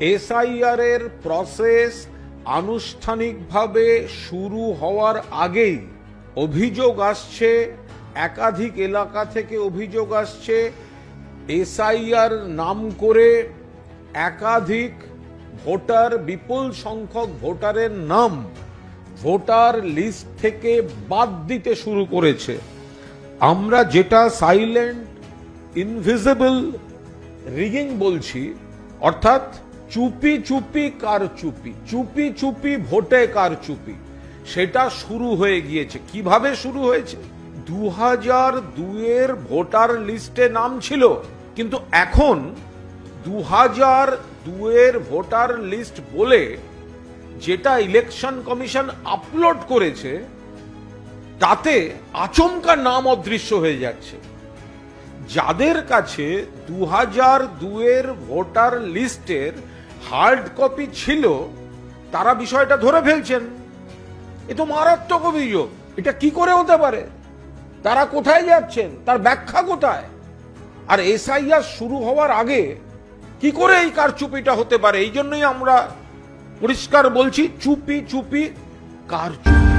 SIR এর process আনুষ্ঠানিকভাবে শুরু হওয়ার আগেই অভিযোগ আসছে, একাধিক এলাকা থেকে অভিযোগ আসছে, এসআইআর নাম করে একাধিক ভোটার, বিপুল সংখ্যক ভোটারের নাম ভোটার লিস্ট থেকে বাদ দিতে শুরু করেছে। আমরা যেটা সাইলেন্ট ইনভিজিবল রিগিং বলছি, অর্থাৎ চুপি চুপি কারচুপি, চুপি চুপি ভোটে কারচুপি, সেটা শুরু হয়ে গিয়েছে। কিভাবে শুরু হয়েছে? 2002 ভোটার লিস্টে নাম ছিল, কিন্তু এখন 2002 ভোটার লিস্ট বলে যেটা ইলেকশন কমিশন আপলোড করেছে তাতে আচমকা নাম অদৃশ্য হয়ে যাচ্ছে। যাদের কাছে 2002 ভোটার লিস্টের হার্ড কপি ছিল তারা বিষয়টা ধরে ফেলছেন। এ তো মারাত্মক অভিযোগ। এটা কি করে হতে পারে? তারা কোথায় যাচ্ছেন? তার ব্যাখ্যা কোথায়? আর এসআইআর শুরু হওয়ার আগে কি করে এই কারচুপিটা হতে পারে? এই জন্যই আমরা পরিষ্কার বলছি, চুপি চুপি কারচুপি।